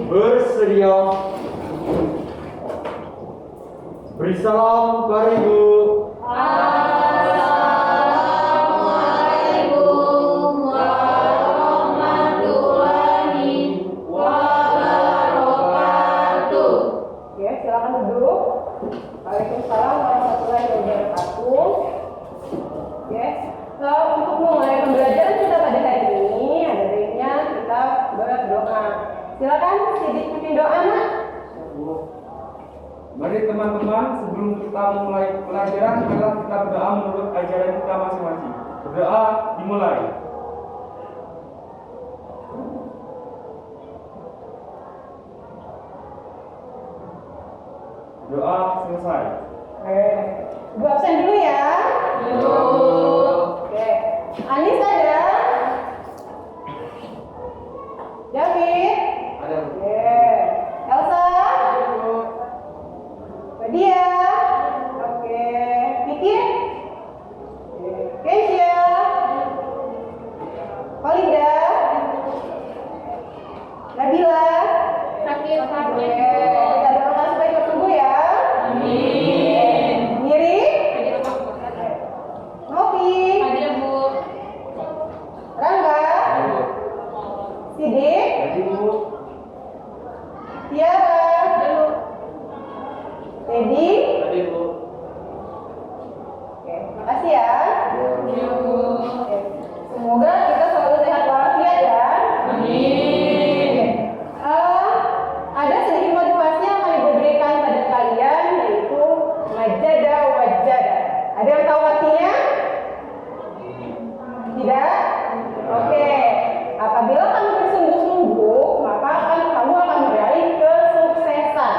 Bersedia. Beri salam kepada Ibu. Assalamualaikum warahmatullahi wabarakatuh. Oke, silakan duduk. Waalaikumsalam warahmatullahi wabarakatuh. Oke, untuk memulai pembelajaran kita pada hari ini, ada baiknya kita berdoa. Silakan Sidik pimpin doa, Nak. Mari teman-teman, sebelum kita mulai pelajaran, adalah kita berdoa menurut ajaran kita masing-masing. Berdoa dimulai. Doa selesai. Ibu absen dulu ya. Oke. Anis ada? David? Ada. Oke. Elsa? Nadia? Oke. Vicky? Keisha? Palinda? Nabila? Sakit. Oke. Kita doakan supaya cepat sembuh ya. Amin. Miri? Novi? Hadir, Bu. Rangga? Sidik? Jadi Bu. Tiara? Teddy? Tadi Bu. Oke, makasih ya. Ya, Bu. Oke. Semoga kita selalu sehat walafiat ya. Amin. Ada sedikit motivasi yang akan Ibu berikan pada kalian, yaitu majada wajada. Ada yang tahu artinya? Tidak? Oke. Apabila kamu bersungguh-sungguh, maka kamu akan meraih kesuksesan.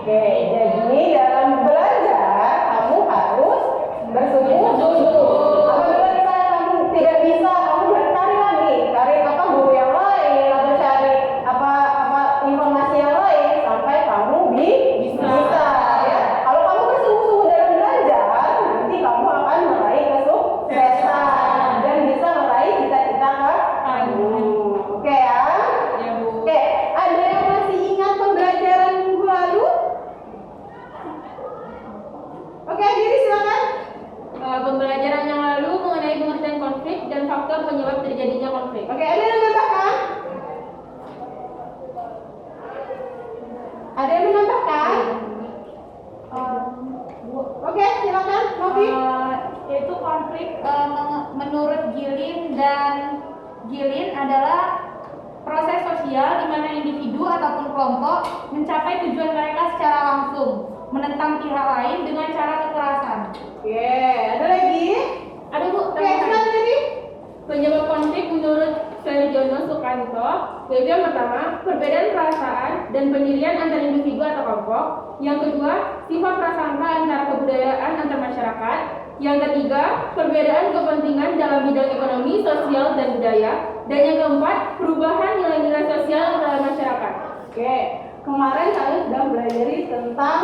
Oke, jadi dalam belajar kamu harus bersungguh-sungguh. Apabila misalnya kamu tidak bisa, kamu cari lagi, cari guru yang lain atau cari informasi yang lain sampai kamu bisa. Ya. Kalau kamu bersungguh-sungguh dalam belajar, nanti kamu akan meraih kesuksesan dan bisa meraih cita-cita kamu. Oke ya? Ya, Bu. Oke, ada yang masih ingat pembelajaran minggu lalu? Oke, diri silakan. Pembelajaran yang lalu mengenai pengertian konflik dan faktor penyebab terjadinya konflik. Oke, ada yang menambahkan? Ada yang menambahkan? Oke, silakan, Novi. Yaitu konflik menurut Gilin adalah proses sosial di mana individu ataupun kelompok mencapai tujuan mereka secara langsung, menentang pihak lain dengan cara kekerasan. Oke, ada lagi? Ada, Bu. Oke, silakan jadi. Penyebab konflik menurut Sarjono Sukanto, yaitu yang pertama, perbedaan perasaan dan pendirian antar individu atau kelompok. Yang kedua, sifat prasangka antara kebudayaan antar masyarakat. Yang ketiga, perbedaan kepentingan dalam bidang ekonomi, sosial, dan budaya. Dan yang keempat, perubahan nilai-nilai sosial dalam masyarakat. Oke, kemarin kalian sudah belajar tentang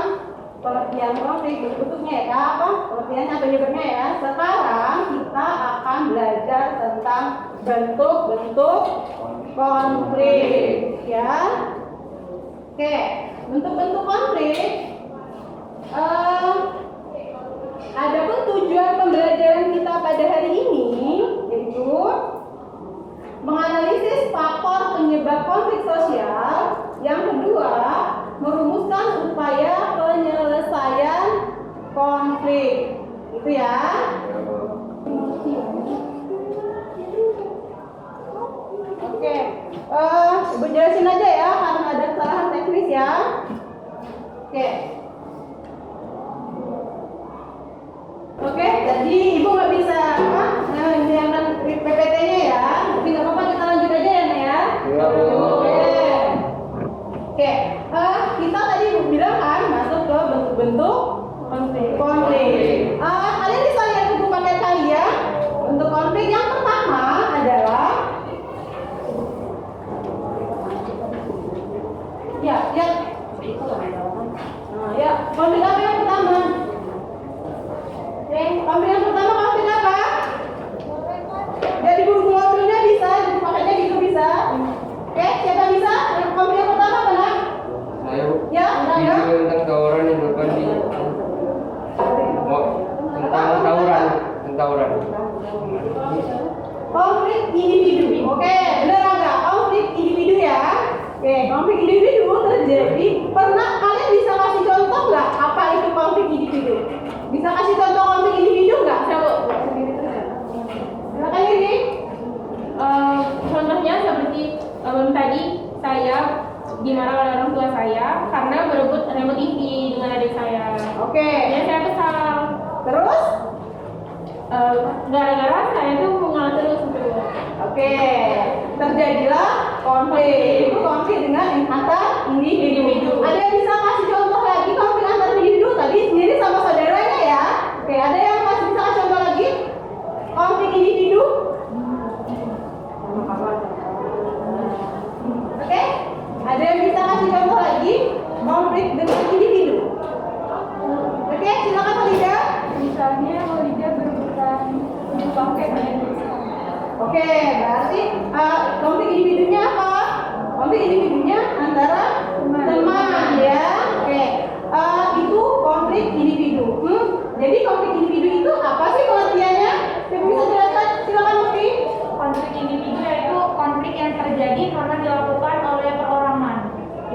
pengertian konflik, bentuknya ya Kak, pengertiannya penyebabnya ya. Sekarang kita akan belajar tentang bentuk-bentuk konflik ya. Oke, bentuk-bentuk konflik. Adapun tujuan pembelajaran kita pada hari ini yaitu menganalisis faktor penyebab konflik sosial. Yang kedua, merumuskan upaya penyelesaian konflik. Itu ya. Oke, Ibu jelasin aja ya karena ada kesalahan teknis ya. Oke. Oke, jadi Ibu nggak bisa menyediakan PPT-nya ya. Tapi nggak apa-apa, kita lanjut aja ya, Nek ya. Oke, kita tadi bilang kan masuk ke bentuk-bentuk konflik. Kalian bisa lihat buku paket kalian. Bentuk konflik yang pertama adalah konflik apa yang pertama? Konflik yang pertama konflik apa? Jadi buku mobilnya bisa, buku paketnya gitu bisa. Oke, siapa bisa? Tadi saya dimarah oleh orang tua saya karena berebut remote TV dengan adik saya. Oke. Ya saya kesal. Terus? Gara-gara saya tuh mengalah terus tuh. Oke. Terjadilah konflik. Itu konflik dengan antar individu. Ada yang bisa kasih contoh lagi konflik antar individu tadi sendiri sama saudaranya ya? Oke, ada yang masih bisa kasih contoh lagi? Konflik individu? Oke, ada yang bisa kasih contoh lagi konflik dengan individu? Oke, silakan Walida. Misalnya Walida berebutan pakai Oke, berarti konflik individunya apa? Konflik individunya antara teman ya. Oke, itu konflik individu. Jadi konflik individu itu apa sih pengertiannya? Siapa bisa jelaskan? Silakan Mufti. Konflik individu yaitu konflik yang terjadi karena dilakukan oleh perorangan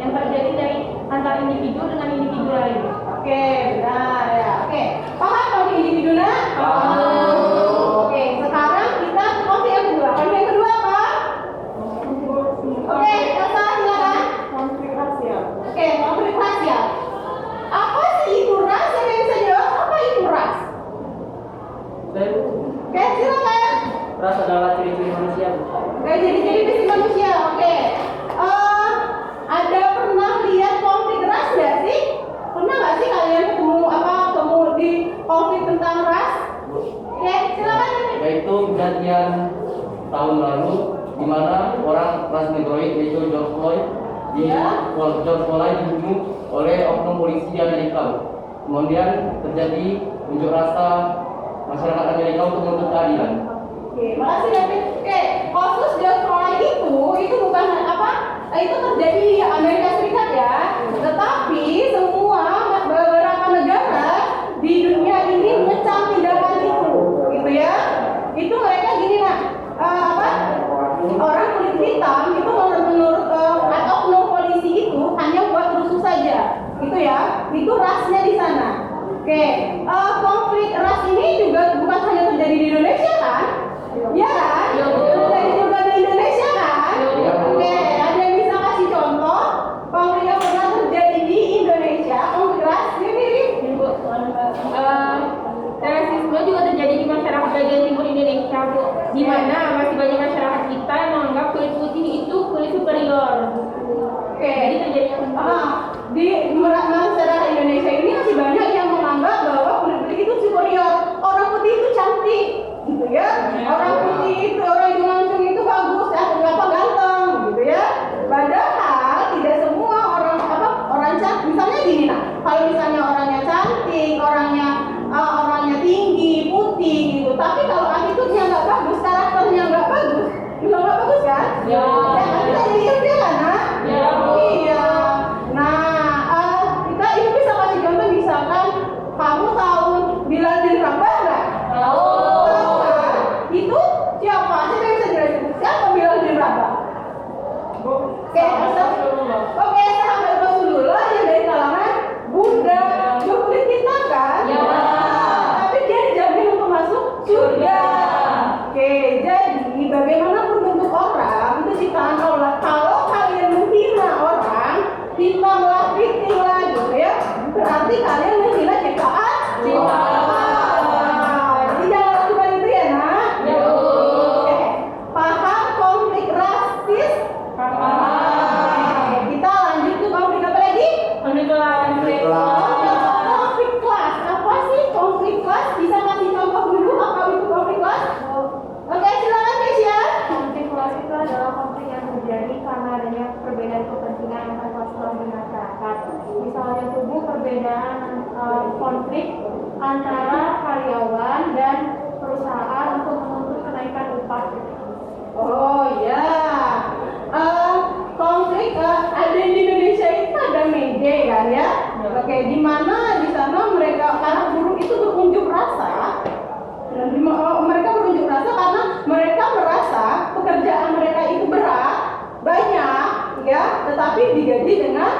yang terjadi dari antara individu dengan individu lain. Oke, benar ya. Oke, paham konflik individu nah? Oke, sekarang kita ke konflik yang kedua. Konflik yang kedua apa? Oke, Elsa silakan. Konflik rasial. Oke, konflik rasial. Apa sih itu ras? Siapa yang bisa jawab? Apa itu ras? Oke, silakan. Ras adalah ciri-ciri manusia. Oke, jadi fisik manusia. Oke. Ada pernah lihat konflik ras nggak sih? Pernah nggak sih kalian ketemu di konflik tentang ras? Oke, silakan. Yaitu kejadian tahun lalu di mana orang ras negroid yaitu George Floyd dibunuh oleh oknum polisi di Amerika. Kemudian terjadi unjuk rasa masyarakat Amerika untuk menuntut keadilan. Oke, makasih David. Oke, kasus George Floyd itu bukan apa? Itu terjadi di Amerika Serikat ya. Tetapi semua beberapa negara di dunia ini mengecam tindakan itu, gitu ya. Itu mereka gini orang kulit hitam itu menurut oknum polisi itu hanya buat rusuh saja, gitu ya. Itu rasnya di sana. Oke, konflik ras ini juga bukan hanya terjadi di Indonesia kan? Ya kan? Terjadi juga di Indonesia kan? Oke, ada yang bisa kasih contoh konflik yang pernah terjadi di Indonesia, konflik ras sendiri? Rasisme juga terjadi di masyarakat bagian timur Indonesia, Bu. Di mana masih banyak masyarakat kita yang menganggap kulit putih itu kulit superior. Oke, Jadi terjadi di masyarakat Indonesia ini masih banyak yang menganggap bahwa kulit putih itu superior, orang putih itu cantik, gitu ya. Orang putih itu, orang yang langsung itu bagus, ganteng, gitu ya. Padahal tidak semua orang cantik. Misalnya gini kalau misalnya orangnya cantik, orangnya tinggi, putih, gitu. Tapi kalau attitude-nya nggak bagus, karakternya nggak bagus, juga nggak bagus kan? Ya. Kita jadi ilfil kan, Ya. Iya. Kita ini bisa kasih contoh, misalkan kamu tahu Bilal bin Rabah nggak? Tahu. Tahu kan? Itu siapa? Siapa yang bisa jelasin? Siapa Bilal bin Rabah? Oke, sahabat Rasulullah yang dari kalangan Buddha, berkulit hitam kan? Ya. Tapi dia dijamin untuk masuk surga. Oke, jadi bagaimanapun bentuk orang itu ciptaan Allah. Kalau kalian menghina orang, timbanglah, kritiklah, gitu ya. Berarti kalian menghina ciptaan Allah. Jadi jangan lakukan itu ya, nak. Ya. Oke, paham konflik rasis? Oke, kita lanjut ke konflik apa lagi? Konflik kelas. Apa sih konflik kelas? Bisa kasih contoh dulu apa itu konflik kelas? Oke, silakan Kesia. Konflik kelas itu adalah konflik yang terjadi karena adanya perbedaan kepentingan antar kelas di masyarakat. Misalnya tubuh perbedaan konflik antara karyawan dan perusahaan untuk menuntut kenaikan upah. Oh ya, konflik ada di Indonesia itu ada Mayday kan ya? Oke, di mana di sana mereka para buruh itu berunjuk rasa. Dan mereka berunjuk rasa karena mereka merasa pekerjaan mereka itu berat, banyak, ya, tetapi digaji dengan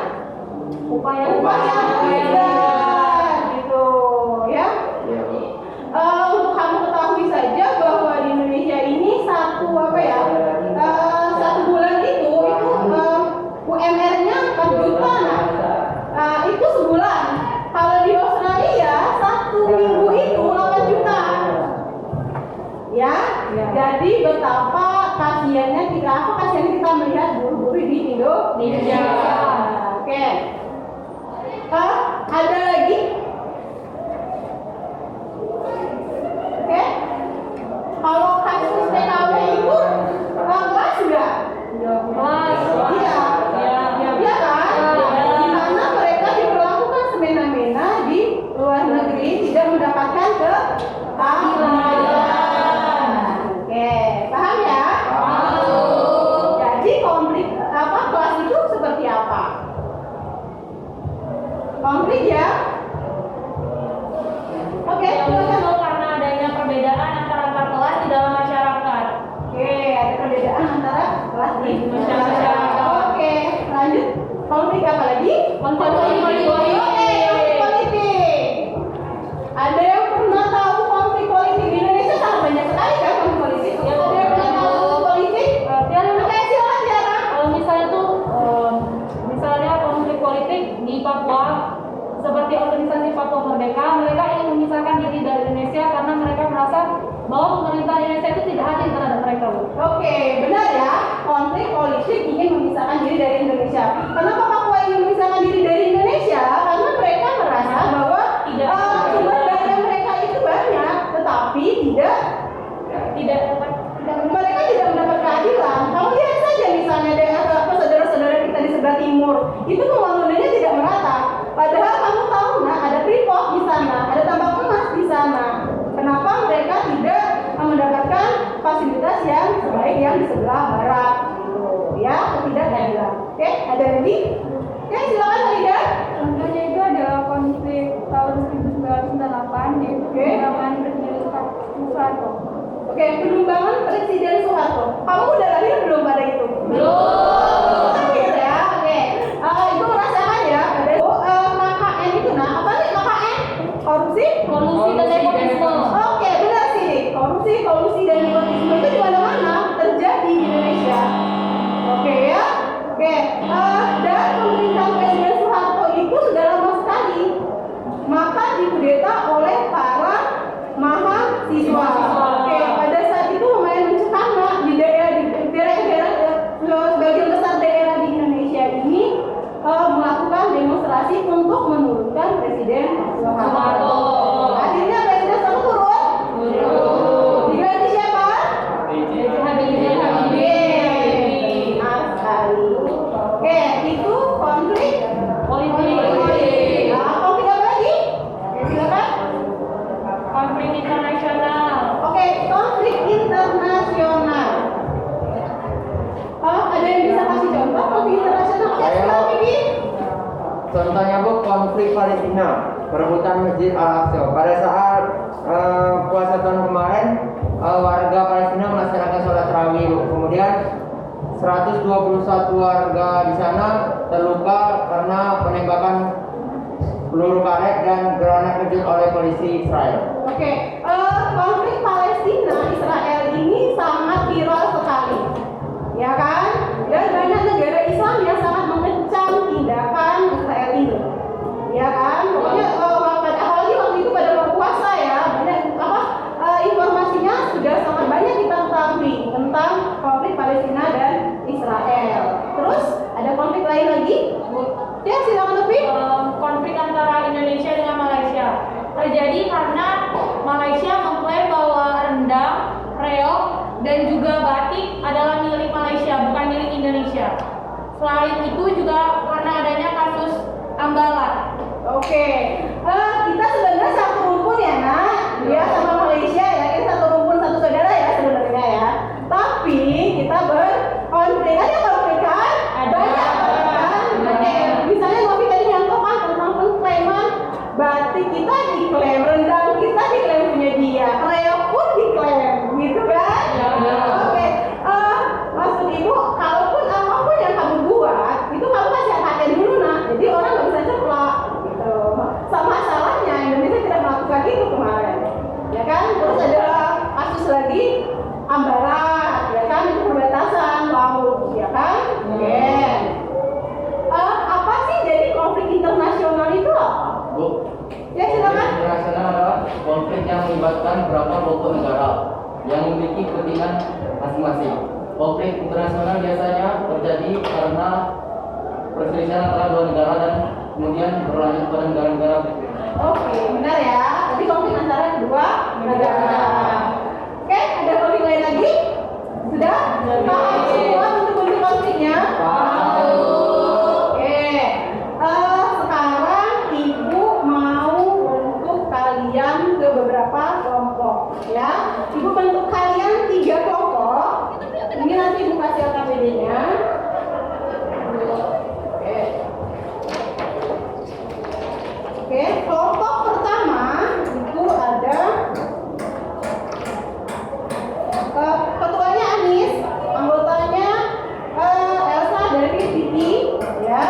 upah yang rendah, gitu, ya. Untuk kamu ketahui saja bahwa di Indonesia ini satu bulan itu betapa kasihannya kita melihat buruh-buruh di Indonesia. Oke. Ada lagi? Oke. Kalau kasus TKW itu kelas nggak? Mas, Iya. Iya kan? Di mana mereka diperlakukan semena-mena di luar negeri, tidak mendapatkan keadilan. Oke, paham ya? Jadi konflik kelas itu seperti apa? Konflik ya? Oke, yang silakan. muncul karena adanya perbedaan antara antar kelas di dalam masyarakat. Oke, ada perbedaan antara kelas di Masyarakat. Oke, lanjut. Konflik apa lagi? Konflik politik. Oke, konflik politik. Ada yang pernah tahu konflik politik di Indonesia? Sangat banyak sekali kan konflik politik. Ya, Ada yang pernah tahu konflik politik? Tiara, Oke, silakan Tiara. kalau misalnya tuh, misalnya konflik politik di Papua, seperti organisasi Papua Merdeka, mereka ingin memisahkan diri dari Indonesia karena mereka merasa bahwa pemerintah Indonesia itu tidak adil terhadap mereka, Bu. Oke, benar ya. Konflik politik ingin memisahkan diri dari Indonesia. Kenapa Papua ingin memisahkan diri dari Indonesia? Karena mereka merasa bahwa sumber daya mereka itu banyak, tetapi mereka tidak mendapat keadilan. Kamu lihat saja misalnya dengan saudara-saudara kita di sebelah timur, itu pembangunannya tidak merata. Padahal kamu tahu, ada Freeport di sana, ada tambang emas di sana. Kenapa mereka tidak mendapatkan fasilitas yang sebaik yang di sebelah barat? Gitu, ya, ketidakadilan. Oke, ada lagi? Oke, silakan Alida. Contohnya itu adalah konflik tahun 1998 yaitu penyerangan Presiden Soeharto. Oke, penumbangan Presiden Soeharto. Kamu udah lahir belum pada itu? Belum. Lahir ya, oke. Itu merasakan ya. Ada KKN itu, apa sih KKN? Korupsi? Kolusi dan nepotisme. Oke, benar sih. Korupsi dan nepotisme itu di mana-mana terjadi di Indonesia. Oke ya. Oke. Dan pemerintahan Presiden Soeharto itu sudah lama sekali. Maka dikudeta oleh para mahasiswa. Oke, pada saat itu lumayan mencekam di daerah sebagian besar daerah di Indonesia ini melakukan demonstrasi untuk menurunkan Presiden Soeharto. Akhirnya Presiden Soeharto turun. Diganti siapa? Benar sekali. Oke, itu konflik Politik. konflik apa lagi? Oke, silakan. Konflik internasional. Oke, konflik internasional. Ada yang bisa kasih contoh konflik internasional? Oke, silakan Bibi. Contohnya Bu, konflik Palestina, perebutan Masjid Al-Aqsa. Pada saat puasa tahun kemarin, warga Palestina melaksanakan sholat tarawih, Bu. Kemudian 121 warga di sana terluka karena penembakan peluru karet dan granat kejut oleh polisi Israel. Oke, konflik Palestina Israel ini sangat viral sekali, ya kan? Dan banyak negara Islam yang sangat mengecam tindakan Israel ini, ya kan? Pokoknya pada awalnya waktu itu pada berpuasa ya, banyak informasinya sudah sangat banyak kita ketahui tentang konflik Palestina dan Israel. Terus ada konflik lain lagi? Ya, silakan Novi. Konflik antara Indonesia dengan Malaysia terjadi karena Malaysia mengklaim bahwa rendang, reog, dan juga batik adalah milik Malaysia, bukan milik Indonesia. Selain itu juga karena adanya kasus ambalan. Oke, kita sebenarnya satu rumpun ya nak, ya sama Malaysia ya, kita satu rumpun satu saudara ya sebenarnya ya. Tapi kita berkonflik, ada konflik kan? Ada. Banyak kan? Oke, misalnya Novi tadi nyontohkan tentang pengklaiman batik kita diklaim, rendang kita diklaim punya dia, reog pun diklaim, gitu kan? Ya. Oke, maksud ibu, kalaupun apapun yang kamu buat, itu kamu kasih hati dulu nak, jadi orang nggak bisa ceplok. Sama salahnya Indonesia tidak melakukan itu kemarin, ya kan? Terus ada kasus lagi ambalat, ya kan? Itu perbatasan laut, ya kan? Oke. Apa sih jadi konflik internasional itu apa? Bu, Ya silakan. internasional adalah konflik yang melibatkan beberapa kelompok negara. yang memiliki kepentingan masing-masing. Konflik internasional biasanya terjadi karena perselisihan antara dua negara dan kemudian berlanjut pada negara-negara berikutnya. Oke, benar ya. Tadi konflik antara kedua negara. Oke, ada konflik lain lagi? Sudah? Paham semua bentuk-bentuk konfliknya? Oke. Sekarang Ibu mau bentuk kalian ke beberapa kelompok, ya. Ibu bentuk kalian 3 kelompok. Ini nanti Ibu kasih LKPD-nya. Oke. Oke, kelompok pertama itu ada ketuanya Anis, anggotanya Elsa dari Vicky, ya.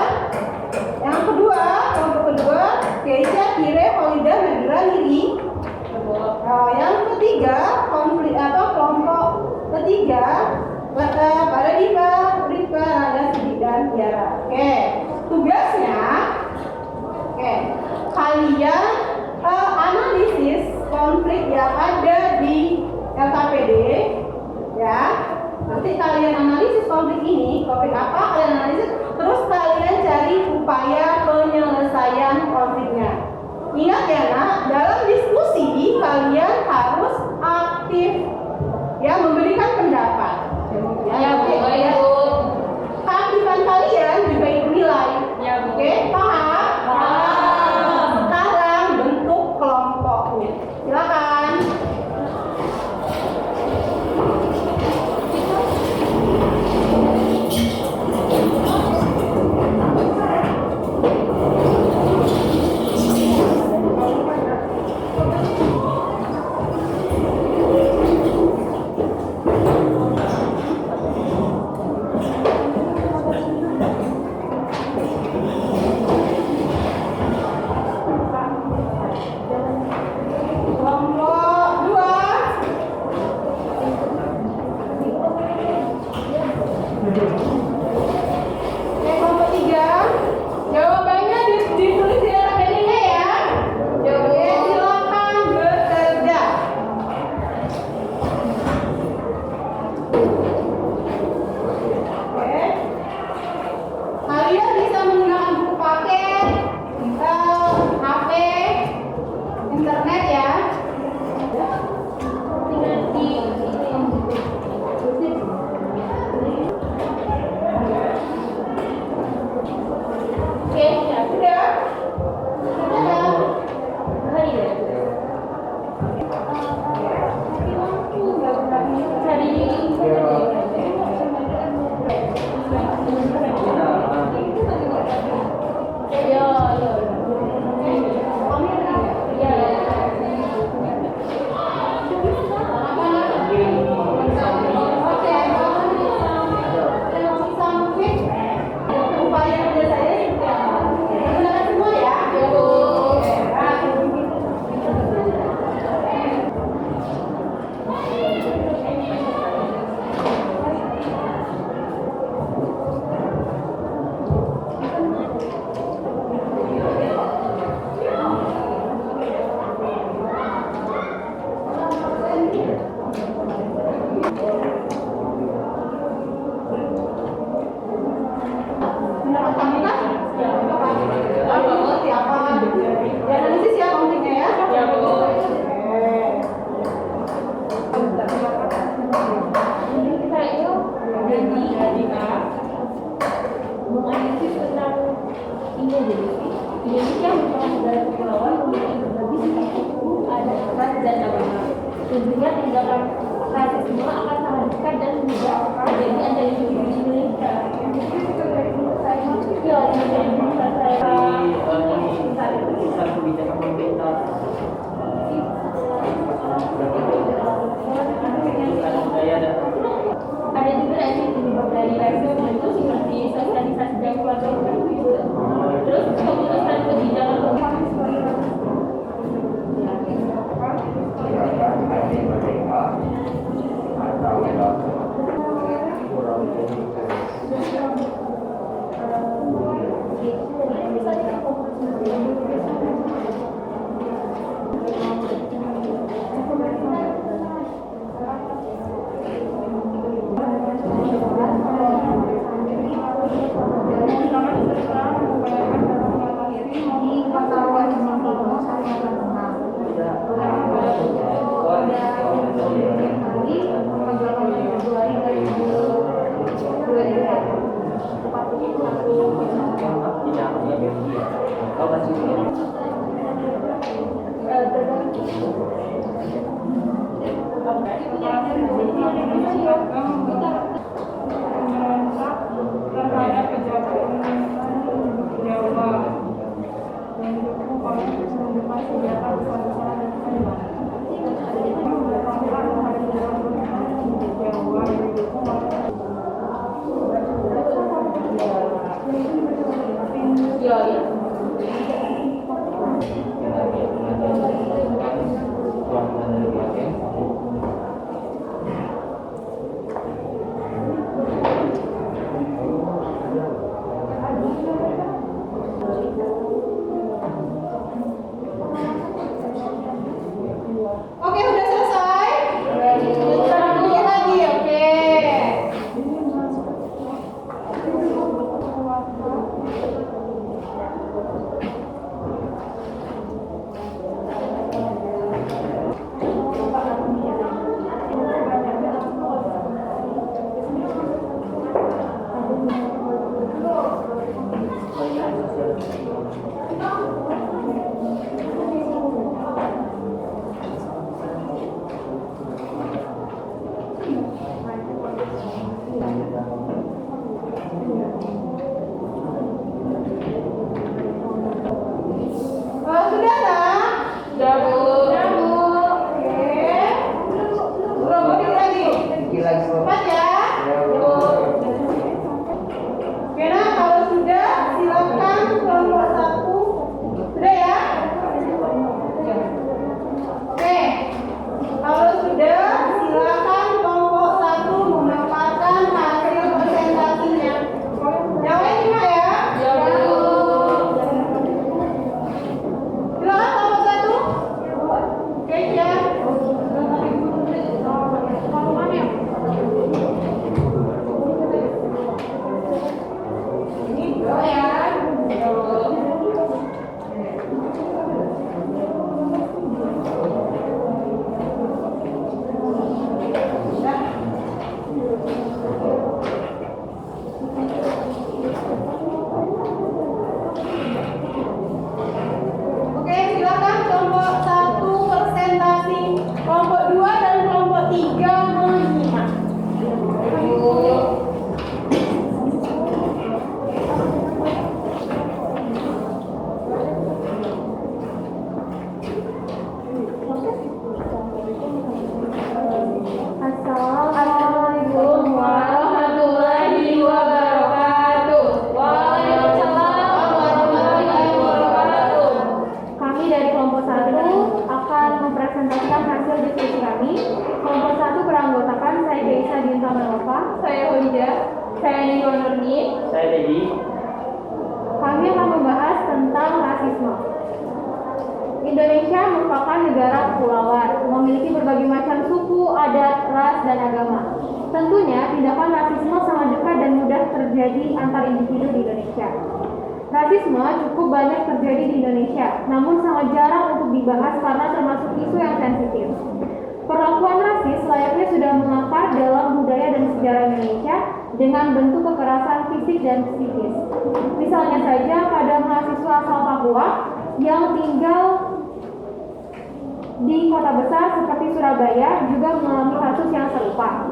Yang kedua, kelompok kedua, Keisha, Kire, Holida, Nabila, Lili. Yang ketiga, kelompok ketiga, pada Diva, Rika, Rada, Sidik, dan Tiara. Oke, tugasnya, kalian analisis konflik yang ada di LKPD, ya. Nanti kalian analisis konflik ini, konflik apa kalian analisis, terus kalian cari upaya penyelesaian konfliknya. Ingat ya nak, dalam diskusi kalian harus aktif, ya, memberikan pendapat. Ya, oke. Keaktifan kalian juga ikut nilai. Ya, Bu. Oke, paham? Paham. Sekarang bentuk kelompoknya. Silakan. Kelompok 2. Kelompok 3. Jawabannya ditulis di LKPD-nya ya. Oke, silakan bekerja. Oke. Kalian bisa menggunakan buku paket, HP, internet ya. Oke, ya sudah. Indonesia merupakan negara kepulauan memiliki berbagai sifat suku, adat, ras, dan agama. Tentunya tindakan rasisme akan sangat dekat dan mudah terjadi antara individu Indonesia. Ya, Indonesia saya. Kebijakan pemerintah Ada juga nanti penyebab dari rasisme itu seperti sosialisasi dan keluarga itu. Terus keputusan kebijakan pemerintah. Kau kasih terhadap kejahatan Jawa mendukung komunitas membuka senjata besar-besaran dan kembang. Jawa ya. Oke, udah selesai? Dikit lagi, oke. Sudah nggak? Sudah, Bu. Sudah, Bu. Oke. Berapa dikit lagi? Gila, Bu. Cepat ya. Ya, Bu. Oke, nah kalau sudah silakan kelompok 1. Sudah ya? Oke. Kalau sudah silakan kelompok 1 memaparkan hasil presentasinya. Yang lain juga ya? Ya, Bu. Silakan kelompok 1. Oke, ya. Ini dua ya. Oke, silakan kelompok 1 presentasi, kelompok 2 dan kelompok 3 menyimak. Assalamualaikum warahmatullahi wabarakatuh. Waalaikumsalam warahmatullahi wabarakatuh. Kami dari kelompok 1 akan mempresentasikan hasil diskusi kami. Kelompok 1 beranggotakan saya Geisa Dinta Melova. Saya Hulida. Saya Niko Nurni. Saya Dedi. Kami akan membahas tentang rasisme. Indonesia merupakan negara kepulauan, memiliki berbagai macam suku, adat, ras, dan agama. Tentunya, tindakan rasisme sangat dekat dan mudah terjadi antar individu di Indonesia. Rasisme cukup banyak terjadi di Indonesia, namun sangat jarang untuk dibahas karena termasuk isu yang sensitif. Perlakuan rasis layaknya sudah mengakar dalam budaya dan sejarah Indonesia dengan bentuk kekerasan fisik dan psikis. Misalnya saja pada mahasiswa asal Papua yang tinggal di kota besar seperti Surabaya juga mengalami kasus yang serupa.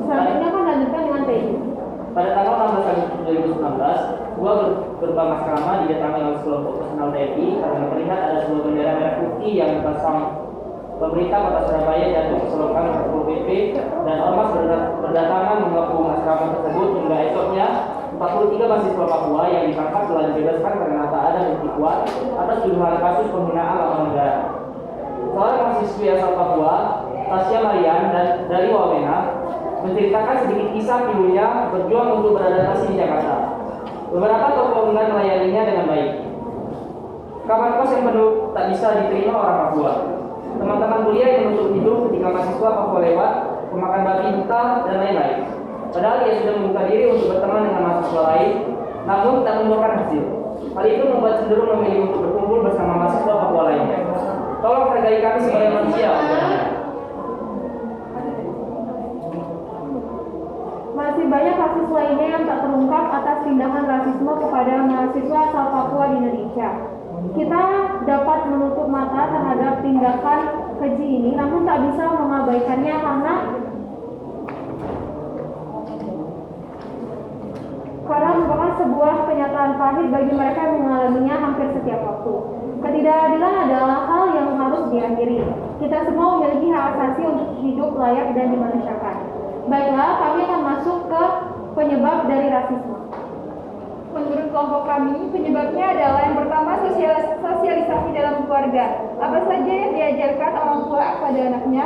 Selanjutnya kan lanjutkan dengan Teddy. Pada tanggal 16 Agustus 2019, sebuah gerbang asrama didatangi oleh sekelompok personal TNI karena terlihat ada sebuah bendera merah putih yang dipasang pemerintah kota Surabaya dan keseluruhan Satpol PP dan ormas berdatangan mengepung asrama tersebut hingga esoknya 43 mahasiswa Papua yang ditangkap telah dibebaskan karena tak ada bukti kuat atas tuduhan kasus penghinaan lambang negara. Seorang mahasiswi asal Papua, Tasya Marian dari Wamena, menceritakan sedikit kisah ibunya berjuang untuk beradaptasi di Jakarta. Beberapa toko enggan melayaninya dengan baik. Kamar kos yang penuh tak bisa diterima orang Papua. Teman-teman kuliah yang menuntut hidup ketika mahasiswa Papua lewat, memakan babi buta, dan lain-lain. Padahal dia sudah membuka diri untuk berteman dengan mahasiswa lain, namun tak membuahkan hasil. Hal itu membuat cenderung memilih untuk berkumpul bersama mahasiswa Papua lainnya. Tolong hargai kami sebagai manusia. Masih banyak kasus lainnya yang tak terungkap atas tindakan rasisme kepada mahasiswa asal Papua Indonesia. Kita dapat menutup mata terhadap tindakan keji ini, namun tak bisa mengabaikannya karena merupakan sebuah kenyataan pahit bagi mereka yang mengalaminya hampir setiap waktu. Ketidakadilan adalah hal yang harus diakhiri. Kita semua memiliki hak asasi untuk hidup layak dan dimanusiakan. Baiklah, kami akan masuk ke penyebab dari rasisme. Menurut kelompok kami, penyebabnya adalah yang pertama sosialisasi dalam keluarga. Apa saja yang diajarkan orang tua pada anaknya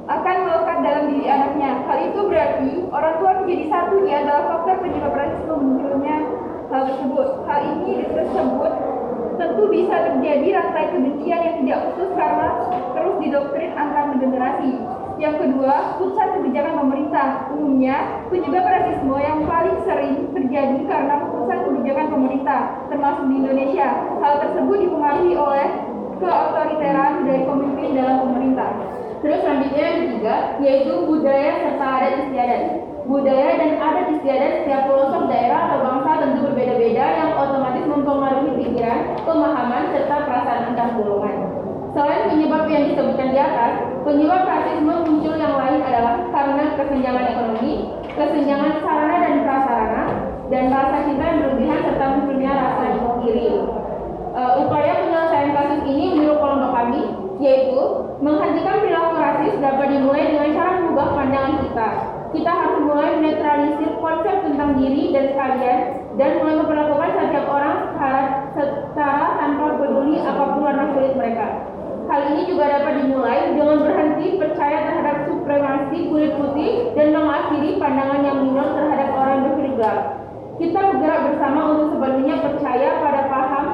akan melekat dalam diri anaknya. Hal itu berarti orang tua menjadi satunya adalah faktor penyebab rasisme munculnya hal tersebut. Hal ini tersebut tentu bisa terjadi rantai kebencian yang tidak putus karena terus didoktrin antar generasi. Yang kedua, pusat kebijakan pemerintah. Umumnya, penyebab rasisme yang paling sering terjadi karena pusat kebijakan pemerintah, termasuk di Indonesia. Hal tersebut dipengaruhi oleh keotoriteran dari pemimpin dalam pemerintah. Terus selanjutnya yang ketiga, yaitu budaya serta adat istiadat. Budaya dan adat istiadat setiap pelosok daerah atau bangsa tentu berbeda-beda yang otomatis mempengaruhi pikiran, pemahaman, serta perasaan antar golongan. Selain penyebab yang disebutkan di atas, penyebab rasisme muncul yang lain adalah karena kesenjangan ekonomi, kesenjangan sarana dan prasarana, dan rasa cinta yang berlebihan serta munculnya rasa iri. Upaya penyelesaian kasus ini menurut kelompok kami yaitu menghentikan perilaku rasis dapat dimulai dengan cara mengubah pandangan kita. Kita harus mulai menetralisir konsep tentang diri dan sekalian dan mulai memperlakukan setiap orang secara tanpa peduli apapun warna kulit mereka. Hal ini juga dapat dimulai dengan berhenti percaya terhadap supremasi kulit putih dan mengakhiri pandangan yang minor terhadap orang berkulit gelap. Kita bergerak bersama untuk sepenuhnya percaya pada paham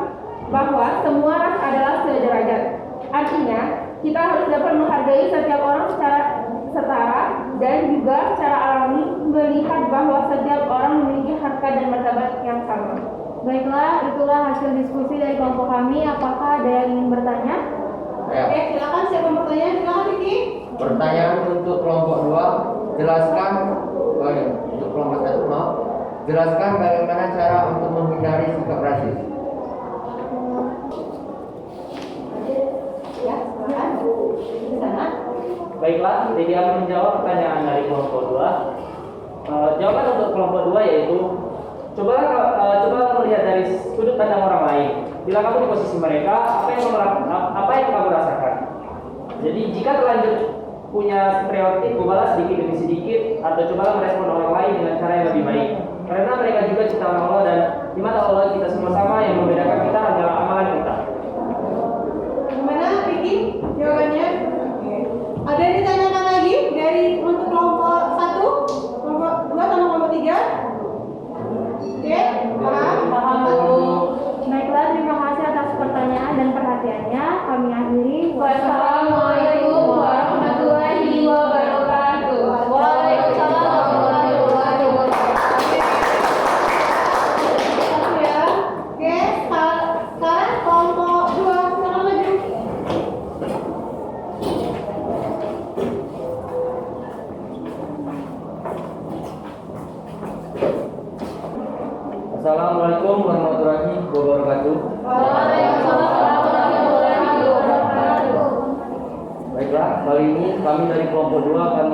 bahwa semua ras adalah sederajat. Artinya, kita harus dapat menghargai setiap orang secara setara dan juga secara alami melihat bahwa setiap orang memiliki harkat dan martabat yang sama. Baiklah, itulah hasil diskusi dari kelompok kami. Apakah ada yang ingin bertanya? Ya. Oke, silakan siapa yang bertanya? Silakan Vicky. Pertanyaan untuk kelompok 2, jelaskan untuk kelompok 1 maaf. Jelaskan bagaimana cara untuk menghindari sikap rasis. Ya, silakan. Di sana. Baiklah, jadi akan menjawab pertanyaan dari kelompok 2. Jawaban untuk kelompok 2 yaitu coba melihat dari sudut pandang orang lain. Bila kamu di posisi mereka, apa yang kamu rasakan? Jadi jika terlanjur punya stereotip, cobalah sedikit demi sedikit atau cobalah merespon orang lain dengan cara yang lebih baik. Karena mereka juga ciptaan Allah dan di mata Allah kita semua sama, yang membedakan kita adalah amalan kita. Gimana Vicky? Jawabannya? Ada yang ditanyakan lagi dari untuk kelompok 1, kelompok 2 sama kelompok 3? Oke, paham? Baiklah, terima kasih atas pertanyaan dan perhatiannya. Kami akhiri. Wassalamualaikum warahmatullahi wabarakatuh. Waalaikumsalam warahmatullahi wabarakatuh. Ya. Oke, sekarang kelompok 2 silakan maju. Assalamualaikum warahmatullahi wabarakatuh. Waalaikumsalam warahmatullahi wabarakatuh. Baiklah, kali ini kami dari kelompok 2 akan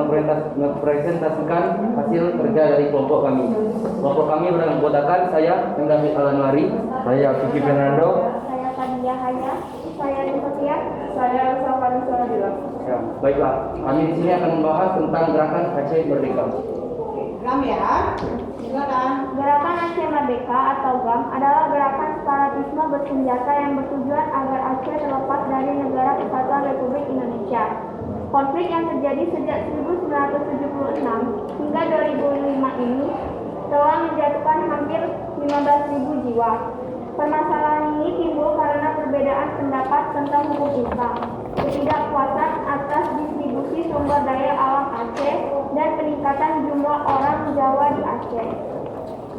mempresentasikan hasil kerja dari kelompok kami. Kelompok kami beranggotakan saya, David Alanwari, saya Vicky Fernando, Saya Tania Haya, saya Setia. Saya Safari Suradila. ya. Baiklah, kami di sini akan membahas tentang gerakan Aceh Merdeka. Ram ya. Silakan. Gerakan Aceh Merdeka atau GAM adalah gerakan separatisme bersenjata yang bertujuan agar Aceh terlepas dari Negara Kesatuan Republik Indonesia. Konflik yang terjadi sejak 1976 hingga 2005 ini telah menjatuhkan hampir 15.000 jiwa. Permasalahan ini timbul karena perbedaan pendapat tentang hukum Islam, ketidakpuasan atas distribusi sumber daya alam Aceh, dan peningkatan jumlah orang Jawa di Aceh.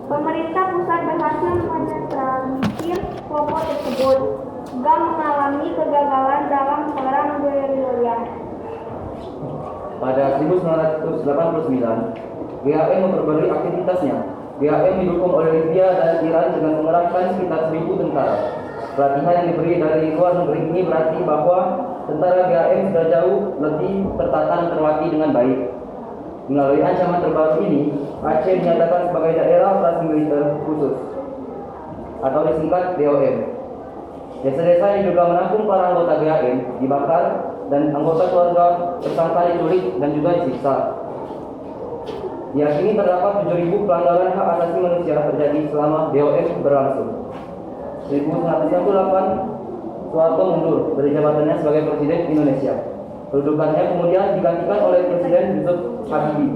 Pemerintah pusat berhasil menetralisir kelompok tersebut. GAM mengalami kegagalan dalam perang gerilya. Pada 1989, GAM memperbarui aktivitasnya. GAM didukung oleh Libya dan Iran dengan mengerahkan sekitar 1.000 tentara. Pelatihan yang diberi dari luar negeri ini berarti bahwa tentara GAM sudah jauh lebih tertata dan terlatih dengan baik. Melalui ancaman terbaru ini, Aceh dinyatakan sebagai daerah operasi militer khusus atau disingkat DOM. Desa-desa yang juga menampung para anggota GAM dibakar dan anggota keluarga tersangka diculik dan juga disiksa. Diyakini terdapat 7.000 pelanggaran hak asasi manusia terjadi selama DOM berlangsung. 1998, Soeharto mundur dari jabatannya sebagai Presiden Indonesia. Kedudukannya kemudian digantikan oleh Presiden Yusuf Habibie.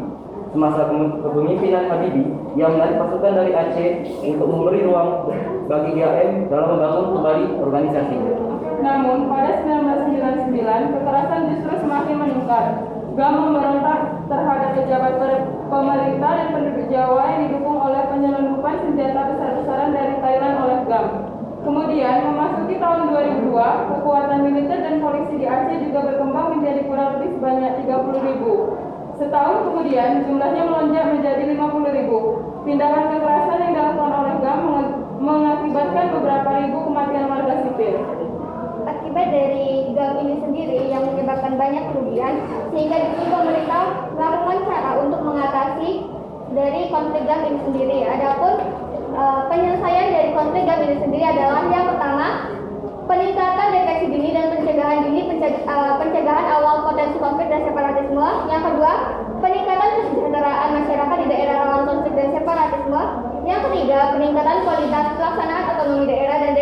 Semasa kepemimpinan Habibie, ia menarik pasukan dari Aceh untuk memberi ruang bagi GAM dalam membangun kembali organisasi. Namun, pada 1999, kekerasan justru semakin meningkat. GAM memberontak terhadap pejabat pemerintah dan penduduk Jawa yang didukung oleh penyelundupan senjata besar-besaran dari Thailand oleh GAM. Kemudian, memasuki tahun 2002, kekuatan militer dan polisi di Aceh juga berkembang menjadi kurang lebih sebanyak 30.000. Setahun kemudian, jumlahnya melonjak menjadi 50.000. Tindakan kekerasan yang dilakukan oleh GAM mengakibatkan beberapa ribu kematian warga sipil. Akibat dari GAM ini sendiri yang menyebabkan banyak kerugian, sehingga di sini pemerintah melakukan cara untuk mengatasi dari konflik GAM ini sendiri. Adapun penyelesaian dari konflik GAM ini sendiri adalah yang pertama, peningkatan deteksi dini dan pencegahan dini, pencegahan awal potensi konflik dan separatisme. Yang kedua, peningkatan kesejahteraan masyarakat di daerah rawan konflik dan separatisme. Yang ketiga, peningkatan kualitas pelaksanaan otonomi daerah dan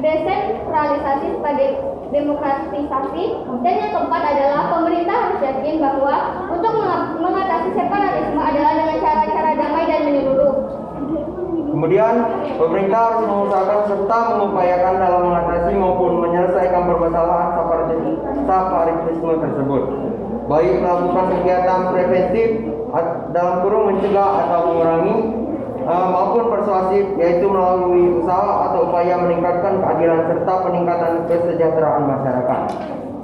desentralisasi sebagai demokratisasi. Dan yang keempat adalah pemerintah harus yakin bahwa untuk mengatasi separatisme adalah dengan cara-cara damai dan menyeluruh. Kemudian, pemerintah harus mengusahakan serta mengupayakan dalam mengatasi maupun menyelesaikan permasalahan separatisme tersebut, baik melakukan kegiatan preventif dalam kurung mencegah atau mengurangi maupun persuasif, yaitu melalui usaha atau upaya meningkatkan keadilan serta peningkatan kesejahteraan masyarakat,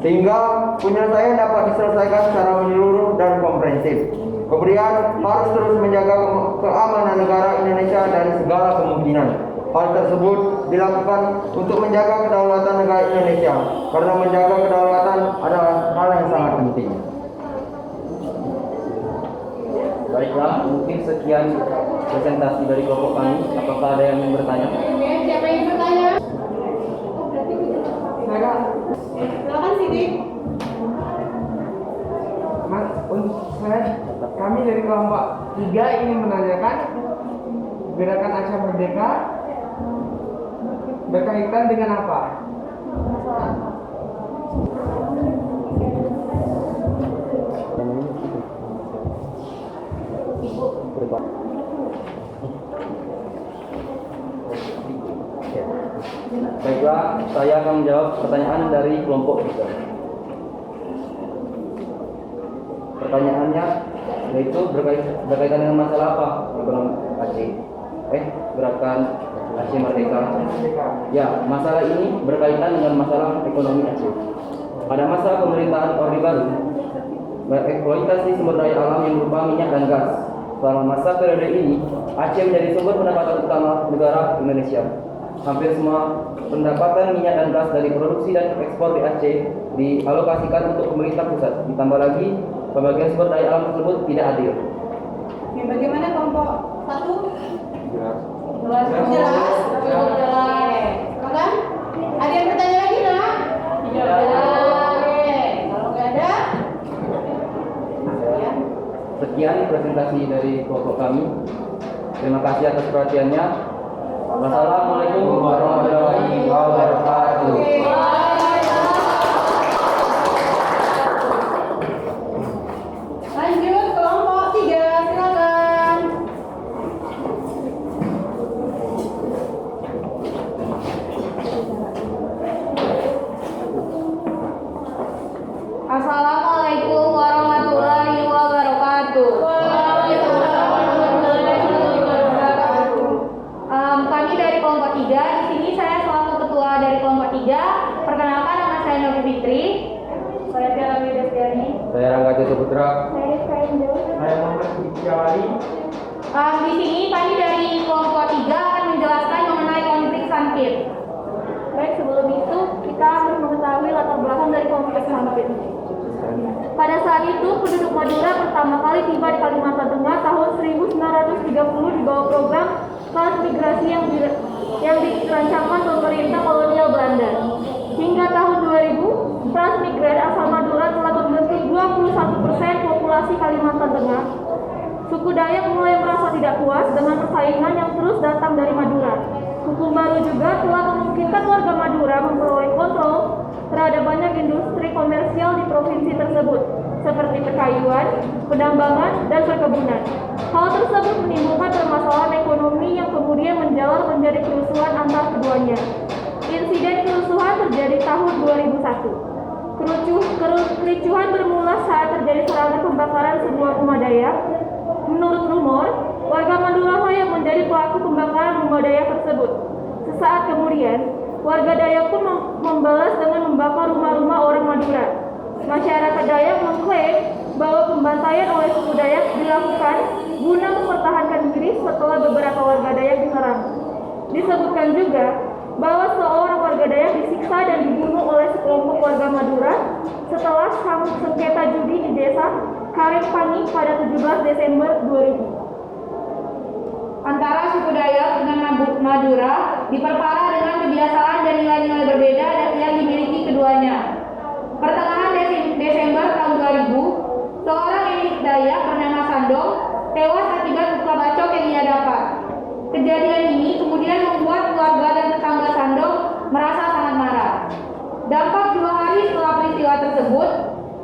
sehingga penyelesaian dapat diselesaikan secara menyeluruh dan komprehensif. Kemudian harus terus menjaga keamanan negara Indonesia dari segala kemungkinan. Hal tersebut dilakukan untuk menjaga kedaulatan negara Indonesia, karena menjaga kedaulatan adalah hal yang sangat penting. Baiklah, mungkin sekian presentasi dari kelompok kami. Apakah ada yang ingin bertanya? Siapa yang bertanya? Saya, Silakan Sidik. Mas, kami dari kelompok 3 ingin menanyakan gerakan Aceh Merdeka berkaitan dengan apa? Baiklah, saya akan menjawab pertanyaan dari kelompok 3. Pertanyaannya yaitu berkaitan dengan masalah apa ekonomi Aceh? Gerakan Aceh Merdeka. Ya, masalah ini berkaitan dengan masalah ekonomi Aceh. Pada masa pemerintahan Orde Baru, eksploitasi sumber daya alam yang berupa minyak dan gas. Selama masa periode ini, Aceh menjadi sumber pendapatan utama negara Indonesia. Hampir semua pendapatan minyak dan gas dari produksi dan ekspor di Aceh dialokasikan untuk pemerintah pusat. Ditambah lagi, pembagian sumber daya alam tersebut tidak adil. Bagaimana kelompok 1? Jelas. Jelas. Silakan. Ada yang bertanya lagi, nak? Oke. Kalau nggak ada, Sekian presentasi dari kelompok kami. Terima kasih atas perhatiannya. Wassalamualaikum warahmatullahi wabarakatuh. lanjut kelompok 3, silakan. Assalamualaikum warahmatullahi wabarakatuh. Kami dari kelompok 3, di sini saya selaku ketua dari kelompok 3. Perkenalkan, nama saya Novi Fitri. Saya Tiara Widestiani. Saya Rangga Jatuh Putra. Saya Rizka Angel. Saya Muhammad Iqbal. Di sini kami dari kelompok 3 akan menjelaskan mengenai konflik Sampit. Baik, sebelum itu kita harus mengetahui latar belakang dari konflik Sampit. Pada saat itu, penduduk Madura pertama kali tiba di Kalimantan Tengah tahun 1930 di bawah program transmigrasi yang dirancangkan pemerintah kolonial Belanda. Hingga tahun 2000, transmigran asal Madura telah membentuk 21% populasi Kalimantan Tengah. Suku Dayak mulai merasa tidak puas dengan persaingan yang terus datang dari Madura. Hukum baru juga telah memungkinkan warga Madura memperoleh kontrol terhadap banyak industri komersial di provinsi tersebut, seperti perkayuan, penambangan, dan perkebunan. Hal tersebut menimbulkan permasalahan ekonomi yang kemudian menjalar menjadi kerusuhan antar keduanya. Insiden kerusuhan terjadi tahun 2001. Kericuhan bermula saat terjadi serangan pembakaran sebuah rumah Dayak. Menurut rumor, warga Madura yang menjadi pelaku pembakaran rumah Dayak tersebut. Sesaat kemudian, warga Dayak pun membalas dengan membakar rumah-rumah orang Madura. Masyarakat Dayak mengklaim bahwa pembantaian oleh suku Dayak dilakukan guna mempertahankan diri setelah beberapa warga Dayak diserang. Disebutkan juga bahwa seorang warga Dayak disiksa dan dibunuh oleh sekelompok warga Madura setelah sengketa judi di desa Karepani pada 17 Desember 2000. Antara suku Dayak dengan Madura diperparah dengan kebiasaan dan nilai-nilai berbeda yang dimiliki keduanya. Pertengahan Desember tahun 2000, seorang elit Dayak bernama Sandong tewas akibat luka bacok yang ia dapat. Kejadian ini kemudian membuat keluarga dan tetangga Sandong merasa sangat marah. Dampak 2 hari setelah peristiwa tersebut,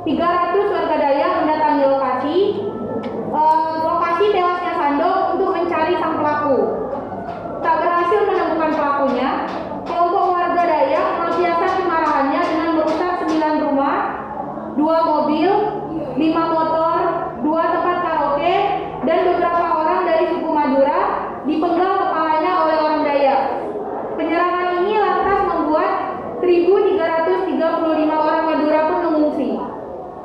300 warga Dayak mendatangi lokasi tewasnya Sandong untuk mencari sang pelaku. Tak berhasil menemukan pelakunya, kelompok warga Dayak melampiaskan kemarahannya dengan merusak 9 rumah, 2 mobil, 5 motor, 2 tempat karaoke, dan beberapa orang dari suku Madura dipenggal kepalanya oleh orang Dayak. Penyerangan ini lantas membuat 1.335 orang Madura pun mengungsi.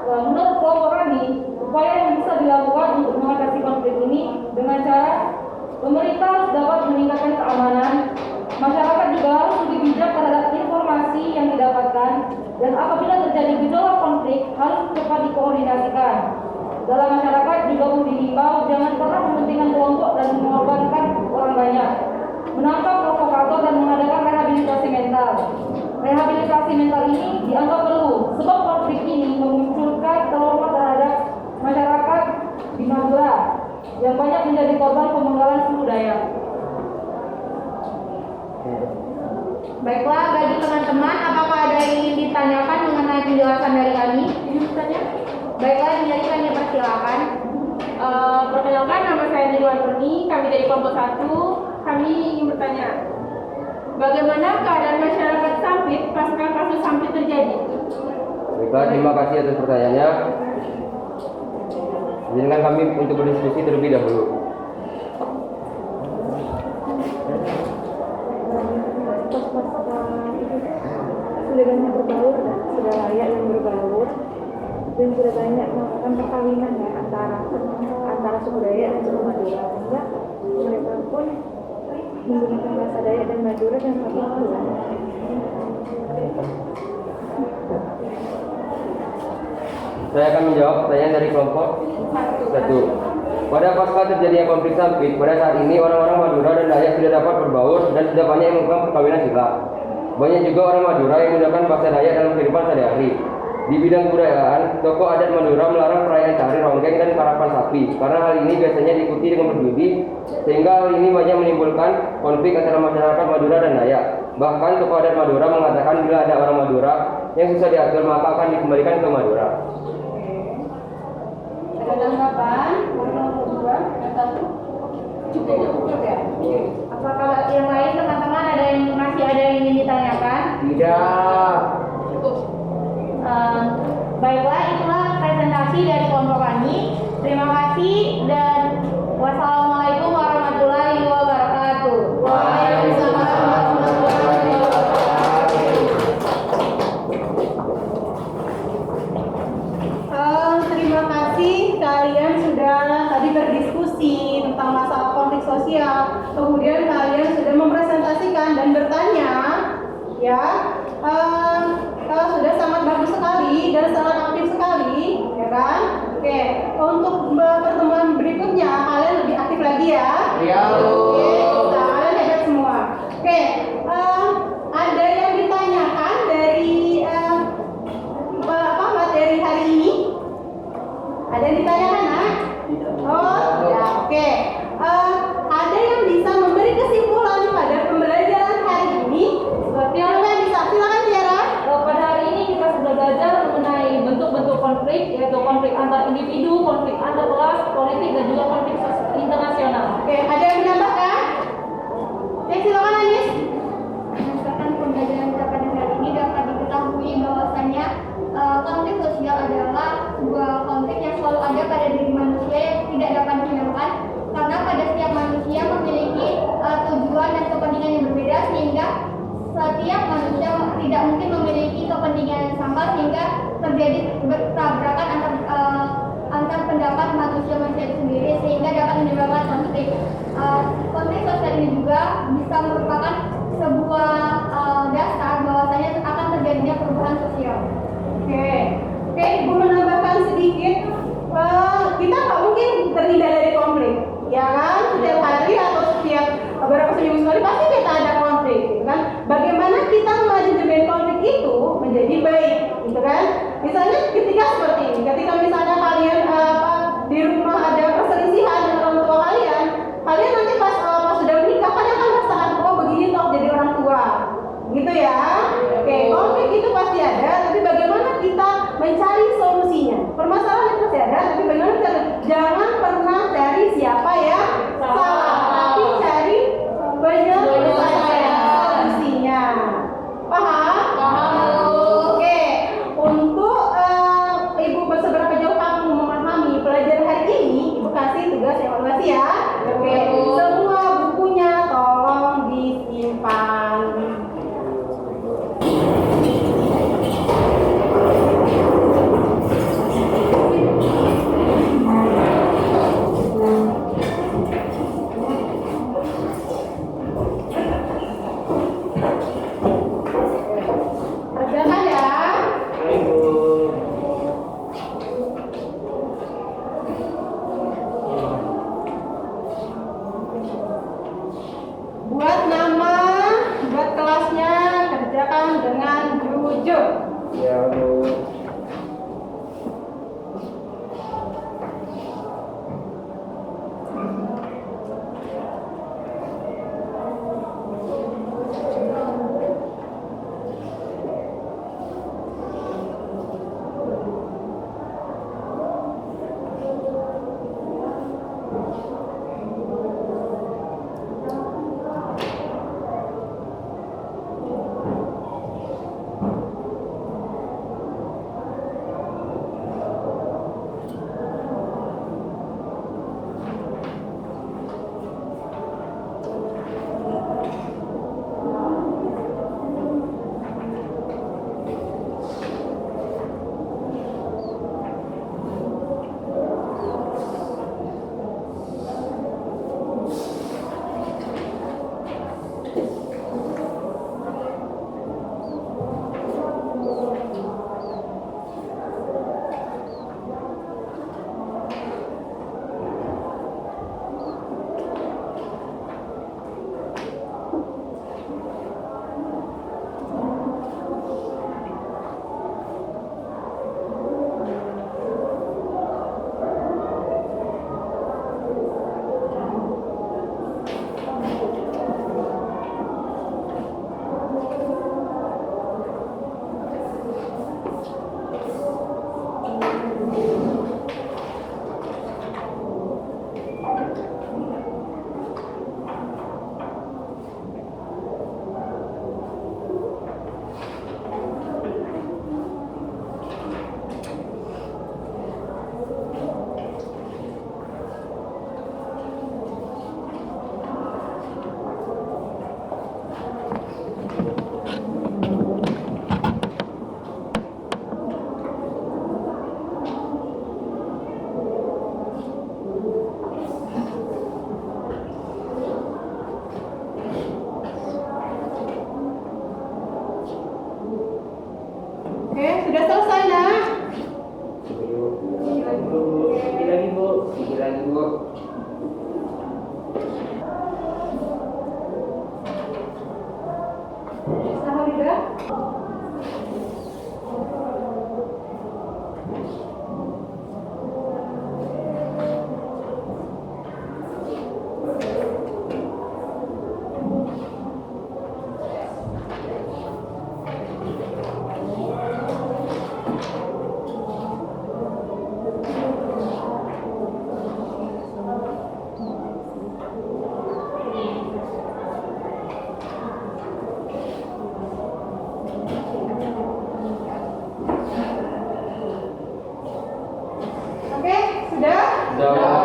Menurut kelompok kami, upaya yang bisa dilakukan untuk mengatasi konflik ini dengan cara pemerintah dapat meningkatkan keamanan, masyarakat juga harus lebih bijak terhadap informasi yang didapatkan, dan apabila terjadi gejolak konflik harus cepat dikoordinasikan. Dalam masyarakat juga dihimbau jangan pernah mementingkan kelompok dan mengorbankan orang banyak, menangkap provokator dan mengadakan rehabilitasi mental. Rehabilitasi mental ini dianggap perlu sebab konflik ini memunculkan trauma terhadap masyarakat di Madura yang banyak menjadi korban pemenggalan suku Dayak. Baiklah, bagi teman-teman, apakah ada yang ingin ditanyakan mengenai penjelasan dari kami? Baiklah, jadi kami persilakan. Perkenalkan, nama saya Ridwan Murni, kami dari kelompok 1. Kami ingin bertanya, bagaimana keadaan masyarakat Sampit pasca kasus Sampit terjadi? Baiklah, terima kasih atas pertanyaannya. Izinkan kami untuk berdiskusi terlebih dahulu. Sudah banyak berbaur, sudah layak yang berbaur, dan sudah banyak melakukan perkawinan ya antara suku Dayak dan suku Madura, sehingga mereka pun menggunakan bahasa Dayak dan Madura dan satu Saya akan menjawab pertanyaan dari kelompok 1. Pada pasca terjadinya konflik Sampit, pada saat ini orang-orang Madura dan Dayak sudah dapat berbaur dan sudah banyak yang melakukan perkawinan sila. Banyak juga orang Madura yang menggunakan bahasa Dayak dalam kehidupan sehari-hari. Di bidang kebudayaan, tokoh adat Madura melarang perayaan tari ronggeng dan karapan sapi karena hal ini biasanya diikuti dengan berjudi, sehingga hal ini banyak menimbulkan konflik antara masyarakat Madura dan Dayak. Bahkan tokoh adat Madura mengatakan bila ada orang Madura yang susah diatur maka akan dikembalikan ke Madura. Ada tanggapan? Cukup ya? Apakah yang lain teman-teman masih ada yang ingin ditanyakan? Tidak. Baiklah, itulah presentasi dari kelompok kami. Terima kasih dan wassalamualaikum warahmatullahi wabarakatuh. Waalaikumsalam warahmatullahi Terima kasih kalian sudah tadi berdiskusi tentang masalah ya. Sudah sangat bagus sekali dan sangat aktif sekali, ya kan? Oke, untuk pertemuan berikutnya kalian lebih aktif lagi ya. Iya. Oke, nah, kalian hebat semua. Oke, ada yang ditanyakan dari materi hari ini? Ada yang ditanyakan, nak? Oh, ya, oke. Ada yang bisa memberi kesimpulan pada pembelajaran hari ini? Siapa yang bisa? Silakan Tiara. Pada hari ini kita sudah belajar mengenai bentuk-bentuk konflik, yaitu konflik antar individu, konflik antar kelas, politik, dan juga konflik internasional. Oke, ada yang menambahkan? Oke, silakan Anis. Berdasarkan pembelajaran kita pada hari ini dapat diketahui bahwasannya konflik sosial adalah sebuah konflik yang selalu ada pada diri manusia yang tidak dapat dihilangkan karena pada setiap manusia memiliki tujuan dan kepentingan yang berbeda sehingga setiap manusia tidak mungkin memiliki kepentingan yang sama sehingga terjadi bertabrakan antar pendapat manusia itu sendiri sehingga dapat menyebabkan konflik. Konflik sosial ini juga bisa merupakan sebuah dasar bahwasanya akan terjadinya perubahan sosial. Oke, Ibu menambahkan sedikit. Kita nggak mungkin terhindar dari konflik, ya kan? Setiap hari atau setiap beberapa seminggu sekali pasti kita ada konflik, gitu kan? Bagaimana kita manajemen konflik itu menjadi baik, gitu kan? Misalnya ketika seperti ini, ketika misalnya kalian di rumah ada perselisihan dengan orang tua kalian nanti pas sudah menikah kalian akan merasakan begini toh jadi orang tua, gitu ya? Oke, konflik itu pasti ada, tapi bagaimana kita mencari solusinya? Permasalahan itu pasti ada, tapi bagaimana kita jangan pernah cari siapa yang salah, tapi cari penyelesaian solusinya. Paham? Paham. Oke, untuk Ibu seberapa jauh kamu memahami pelajaran hari ini, Ibu kasih tugas evaluasi ya. Oke, semua bukunya tolong disimpan. Kerjakan ya. Buat nama, buat kelasnya, kerjakan dengan jujur. Ya, Bu. Oke, sudah? Sudah.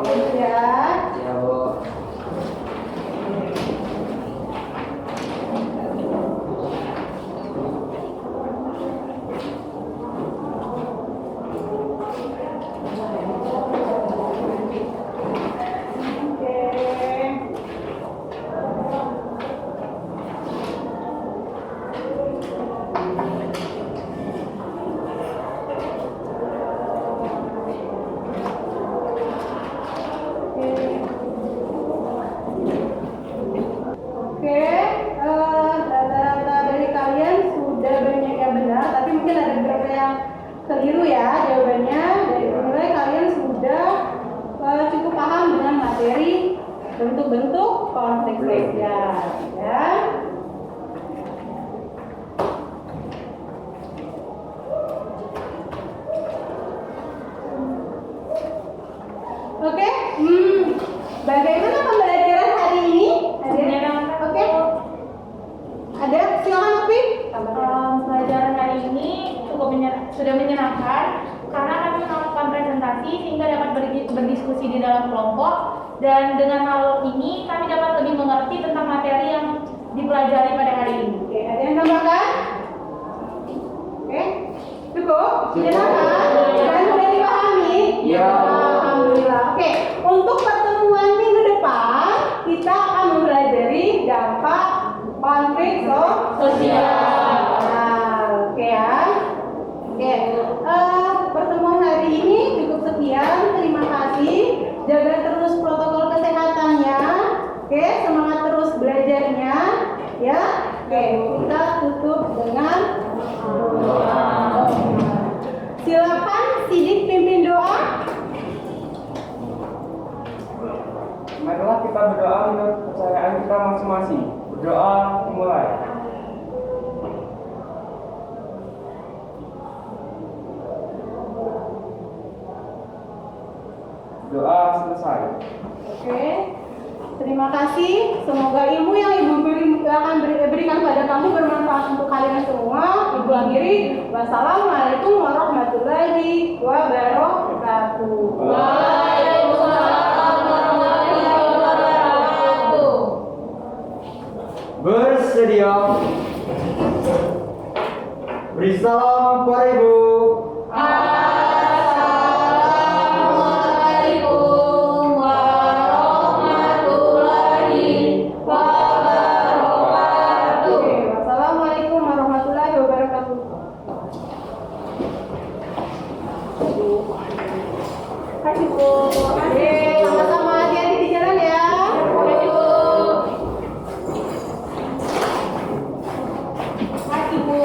Sudah. Ya, Bu. Oke. Oke, rata-rata dari kalian sudah banyak yang benar, tapi mungkin ada beberapa yang keliru ya jawabannya. Dari nilai kalian sudah cukup paham dengan materi bentuk-bentuk konflik sosial, ya. Oke, bagaimana pembelajaran hari ini? Oke, ada silakan Opi. Pelajaran hari ini sudah menyenangkan karena kami melakukan presentasi sehingga dapat berdiskusi di dalam kelompok, dan dengan hal ini kami dapat lebih mengerti tentang materi yang dipelajari pada hari ini. Oke, ada yang tambahkan? Oke, cukup? Menyenangkan? Dan sudah dipahami? Ya. Alhamdulillah. Oke, untuk pertemuan minggu depan kita akan mempelajari dampak konflik sosial. Oke ya. Oke, pertemuan hari ini cukup sekian. Terima kasih. Jaga terus protokol kesehatannya. Oke, semangat terus belajarnya. Ya. Oke, kita tutup dengan doa. Silakan Sidik pimpin doa. Marilah kita berdoa menurut kepercayaan kita masing-masing. Berdoa dimulai. Doa selesai. Oke, terima kasih. Semoga ilmu yang Ibu akan berikan pada kamu bermanfaat untuk kalian semua. Ibu akhiri. Wassalamualaikum warahmatullahi wabarakatuh. Waalaikumsalam warahmatullahi wabarakatuh. Bersedia. Beri salam kepada Ibu. Assalamualaikum warahmatullahi wabarakatuh. Oke, wassalamualaikum warahmatullahi wabarakatuh. Kasih Bu. Oke, sama-sama hati-hati di jalan ya. Kasih Bu. Kasih Bu.